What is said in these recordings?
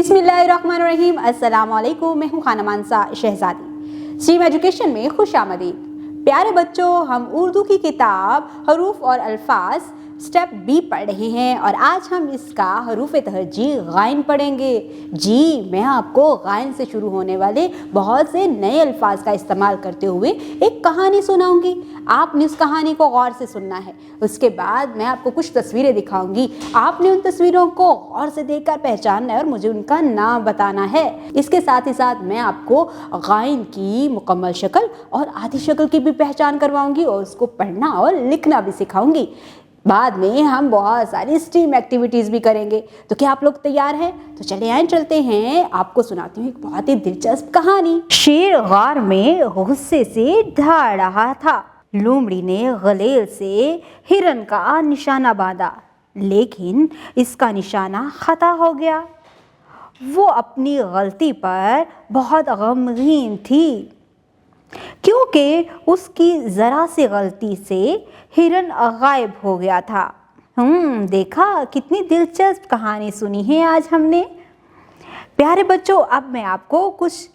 बिस्मिल्लाहिर्रहमानिर्रहीम। अस्सलाम वालेकुम। मैं हूँ खाना मानसा शहजादी। स्ट्रीम एजुकेशन में खुश आमदीद। प्यारे बच्चों, हम उर्दू की किताब हरूफ और अल्फाज स्टेप बी पढ़ रहे हैं और आज हम इसका हरूफ तहजी गाइन पढ़ेंगे। जी, मैं आपको गाइन से शुरू होने वाले बहुत से नए अल्फाज का इस्तेमाल करते हुए एक कहानी सुनाऊंगी। आपने उस कहानी को गौर से सुनना है। उसके बाद मैं आपको कुछ तस्वीरें दिखाऊंगी। आपने उन तस्वीरों को गौर से देखकर पहचानना है और मुझे उनका नाम बताना है। इसके साथ ही साथ मैं आपको गाइन की मुकम्मल शक्ल और आधी शक्ल की भी पहचान करवाऊंगी और उसको पढ़ना और लिखना भी सिखाऊंगी। बाद में हम बहुत सारी स्ट्रीम एक्टिविटीज़ भी करेंगे। तो क्या आप लोग तैयार हैं? तो चले आए चलते हैं। आपको सुनाती हूँ एक बहुत ही दिलचस्प कहानी। शेर गार में गुस्से से दहाड़ रहा था। लोमड़ी ने गलेल से हिरन का निशाना बांधा, लेकिन इसका निशाना खता हो गया। वो अपनी गलती पर बहुत गमगीन थी, क्योंकि उसकी ज़रा सी गलती से हिरन गायब हो गया था। देखा, कितनी दिलचस्प कहानी सुनी है आज हमने। प्यारे बच्चों, अब मैं आपको कुछ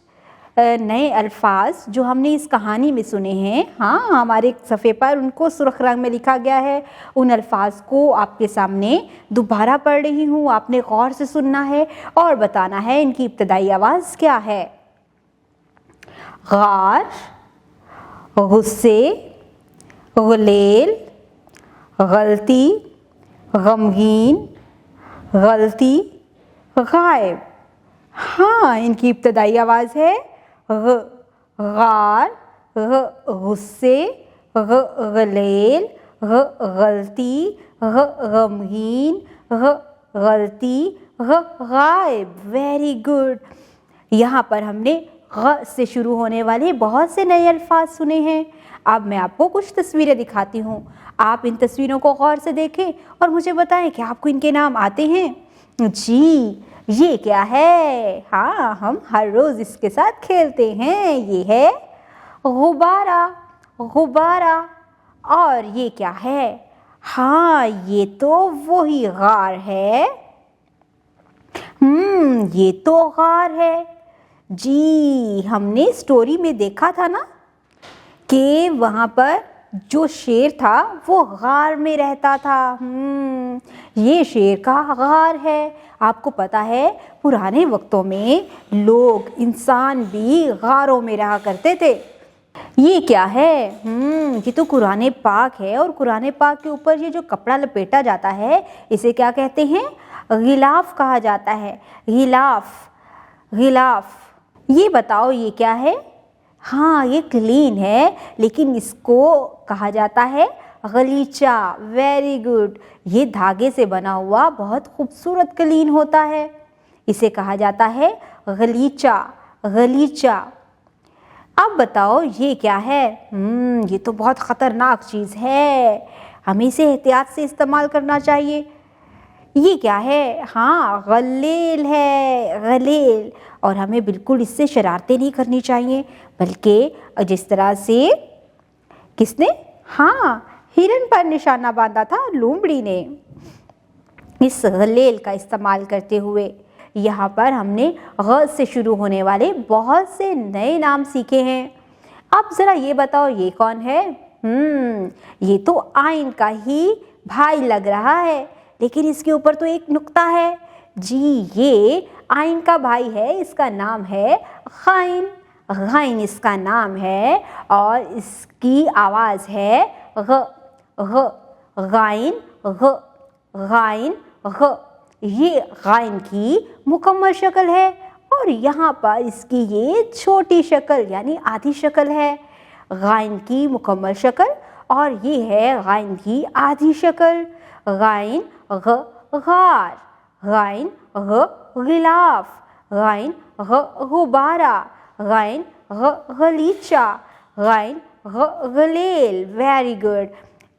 नए अल्फाज जो हमने इस कहानी में सुने हैं, हमारे सफ़े पर उनको सुर्ख रंग में लिखा गया है, उन अल्फाज को आपके सामने दोबारा पढ़ रही हूँ। आपने गौर से सुनना है और बताना है इनकी इब्तदाई आवाज़ क्या है। गार, गुस्से, गुलेल, गलती, गमगीन, गलती, गायब। इनकी इब्तदाई आवाज़ है गार, गुस्से, गलेल, गलती, गमगीन, गलती, गायब। Very good. यहाँ पर हमने ग से शुरू होने वाले बहुत से नए अल्फाज सुने हैं। अब मैं आपको कुछ तस्वीरें दिखाती हूँ। आप इन तस्वीरों को गौर से देखें और मुझे बताएं कि आपको इनके नाम आते हैं। जी, ये क्या है? हम हर रोज़ इसके साथ खेलते हैं। ये है गुब्बारा, गुब्बारा। और ये क्या है? ये तो वही गार है। ये तो गार है। जी, हमने स्टोरी में देखा था ना कि वहाँ पर जो शेर था वो गार में रहता था। ये शेर का गार है। आपको पता है, पुराने वक्तों में लोग, इंसान भी गारों में रहा करते थे। ये क्या है? ये तो कुरान पाक है और कुरान पाक के ऊपर ये जो कपड़ा लपेटा जाता है, इसे क्या कहते हैं? गिलाफ कहा जाता है। गिलाफ, गिलाफ। ये बताओ, ये क्या है? ये क्लीन है, लेकिन इसको कहा जाता है गलीचा। Very good. ये धागे से बना हुआ बहुत खूबसूरत क्लीन होता है, इसे कहा जाता है गलीचा, गलीचा। अब बताओ, ये क्या है? ये तो बहुत ख़तरनाक चीज़ है, हमें इसे एहतियात से इस्तेमाल करना चाहिए। ये क्या है? गलेल है, गलेल। और हमें बिल्कुल इससे शरारतें नहीं करनी चाहिए, बल्कि जिस तरह से किसने हिरन पर निशाना बांधा था लोमड़ी ने, इस गलेल का इस्तेमाल करते हुए। यहाँ पर हमने ग से शुरू होने वाले बहुत से नए नाम सीखे हैं। अब ज़रा ये बताओ, ये कौन है? ये तो आइन का ही भाई लग रहा है, लेकिन इसके ऊपर तो एक नुक्ता है। जी, ये आइन का भाई है। इसका नाम है गाइन। गाइन इसका नाम है और इसकी आवाज़ है ग, ग, गाइन, ग, गाइन, ग। ये गाइन की मुकम्मल शक्ल है और यहाँ पर इसकी ये छोटी शक्ल यानी आधी शक्ल है। गाइन की मुकम्मल शक्ल और ये है गाइन की आधी शक्ल। गाइन ग, गार, गाइन ग, गिलाफ, गाइन ग, गुब्बारा, गाइन ग, गलीचा, गाइन ग, गलेल। Very good.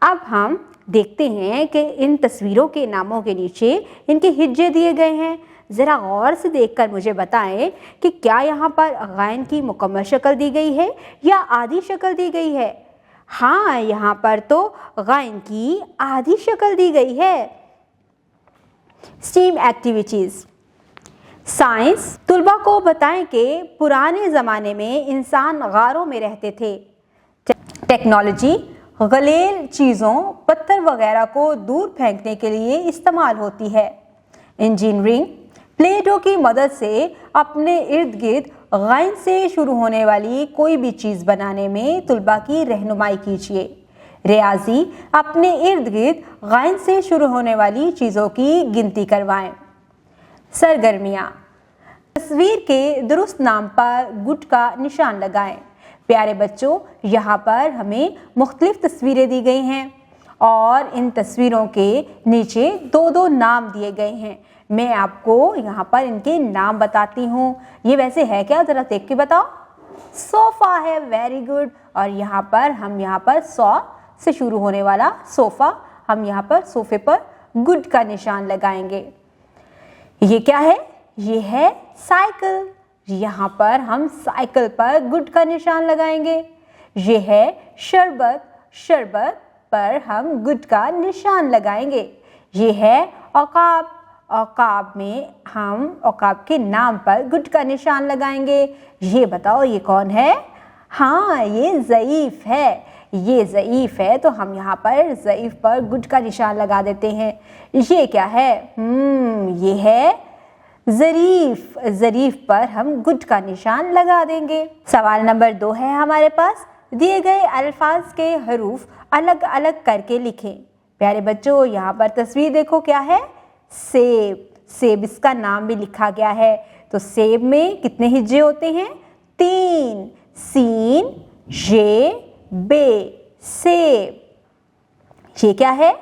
अब हम देखते हैं कि इन तस्वीरों के नामों के नीचे इनके हिज्जे दिए गए हैं। ज़रा गौर से देखकर मुझे बताएं कि क्या यहाँ पर गाइन की मुकम्मल शक्ल दी गई है या आधी शक्ल दी गई है? यहाँ पर तो गाइन की आधी शक्ल दी गई है। Stream activities. साइंस तुलबा को बताएं कि पुराने ज़माने में इंसान गारों में रहते थे। टेक्नोलॉजी गलेल चीज़ों, पत्थर वगैरह को दूर फेंकने के लिए इस्तेमाल होती है। इंजीनियरिंग प्लेटो की मदद से अपने इर्द गिर्द गैन से शुरू होने वाली कोई भी चीज़ बनाने में तुलबा की रहनुमाई कीजिए। रियाजी अपने इर्द गिर्द गैन से शुरू होने वाली चीज़ों की गिनती करवाएं। सरगर्मियाँ तस्वीर के दुरुस्त नाम पर गुड का निशान लगाएं। प्यारे बच्चों, यहाँ पर हमें मुख्तलिफ तस्वीरें दी गई हैं और इन तस्वीरों के नीचे दो दो नाम दिए गए हैं। मैं आपको यहाँ पर इनके नाम बताती हूँ। ये वैसे है क्या, ज़रा देख के बताओ। सोफ़ा है, वेरी गुड। और यहाँ पर सौ से शुरू होने वाला सोफ़ा, हम यहाँ पर सोफ़े पर गुड का निशान लगाएंगे। ये क्या है? ये है साइकिल। यहाँ पर हम साइकिल पर गुड का निशान लगाएंगे। ये है शरबत, शरबत पर हम गुड का निशान लगाएंगे। ये है औकाब, औकाब में हम औकाब के नाम पर गुड का निशान लगाएंगे। ये बताओ ये कौन है? हाँ, ये ज़ईफ़ है। ये ज़ईफ़ है तो हम यहाँ पर ज़ईफ़ पर गुड का निशान लगा देते हैं। ये क्या है? ये है ज़रीफ़, ज़रीफ़ पर हम गुड का निशान लगा देंगे। सवाल नंबर 2 है हमारे पास। दिए गए अल्फाज के हरूफ अलग अलग करके लिखें। प्यारे बच्चों, यहाँ पर तस्वीर देखो, क्या है? सेब। सेब इसका नाम भी लिखा गया है। तो सेब में कितने हिज्जे होते हैं? 3। सीन ये बे, सेब। ये क्या है?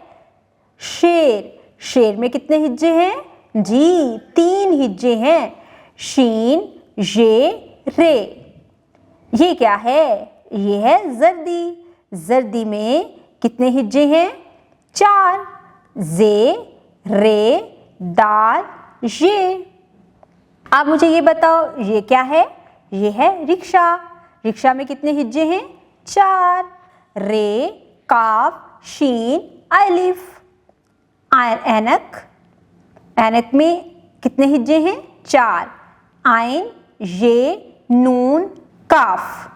शेर। शेर में कितने हिज्जे हैं? जी, 3 हिज्जे हैं। शीन ये रे। ये क्या है? ये है जर्दी। जर्दी में कितने हिज्जे हैं? 4। जे रे दाल ये। अब मुझे ये बताओ, ये क्या है? ये है रिक्शा। रिक्शा में कितने हिज्जे हैं? 4। रे काफ शीन अलिफ। ऐनक, ऐनक में कितने हिज्जे हैं? 4। आइन ये नून काफ।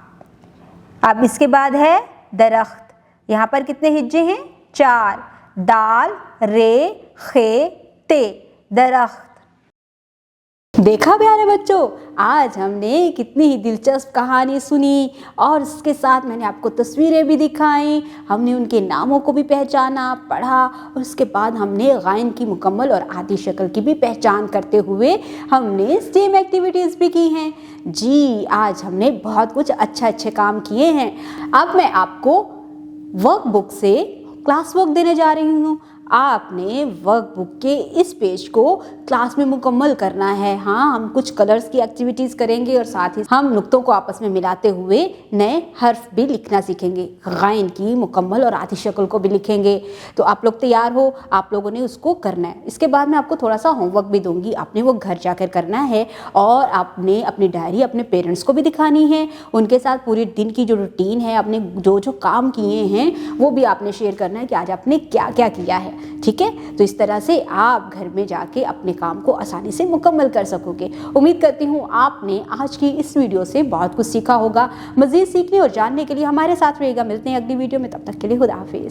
अब इसके बाद है दरख्त। यहाँ पर कितने हिज्जे हैं? 4। दाल रे खे ते, दरख्त। देखा प्यारे बच्चों, आज हमने कितनी ही दिलचस्प कहानी सुनी और इसके साथ मैंने आपको तस्वीरें भी दिखाई। हमने उनके नामों को भी पहचाना, पढ़ा और उसके बाद हमने गायन की मुकम्मल और आधी शक्ल की भी पहचान करते हुए हमने स्टेम एक्टिविटीज़ भी की हैं। जी, आज हमने बहुत कुछ अच्छे काम किए हैं। अब मैं आपको वर्कबुक से क्लास वर्क देने जा रही हूँ। आपने वर्कबुक के इस पेज को क्लास में मुकम्मल करना है। हाँ, हम कुछ कलर्स की एक्टिविटीज़ करेंगे और साथ ही हम नुक्तों को आपस में मिलाते हुए नए हर्फ भी लिखना सीखेंगे। गायन की मुकम्मल और आधी शक्ल को भी लिखेंगे। तो आप लोग तैयार हो? आप लोगों ने उसको करना है। इसके बाद मैं आपको थोड़ा सा होमवर्क भी दूंगी, आपने वो घर जाकर करना है और आपने अपनी डायरी अपने पेरेंट्स को भी दिखानी है। उनके साथ पूरे दिन की जो रूटीन है, आपने जो जो काम किए हैं वो भी आपने शेयर करना है कि आज आपने क्या क्या किया है। ठीक है, तो इस तरह से आप घर में जाके अपने काम को आसानी से मुकम्मल कर सकोगे। उम्मीद करती हूँ आपने आज की इस वीडियो से बहुत कुछ सीखा होगा। मज़ीद सीखने और जानने के लिए हमारे साथ रहिएगा। मिलते हैं अगली वीडियो में, तब तक के लिए खुदा हाफिज़।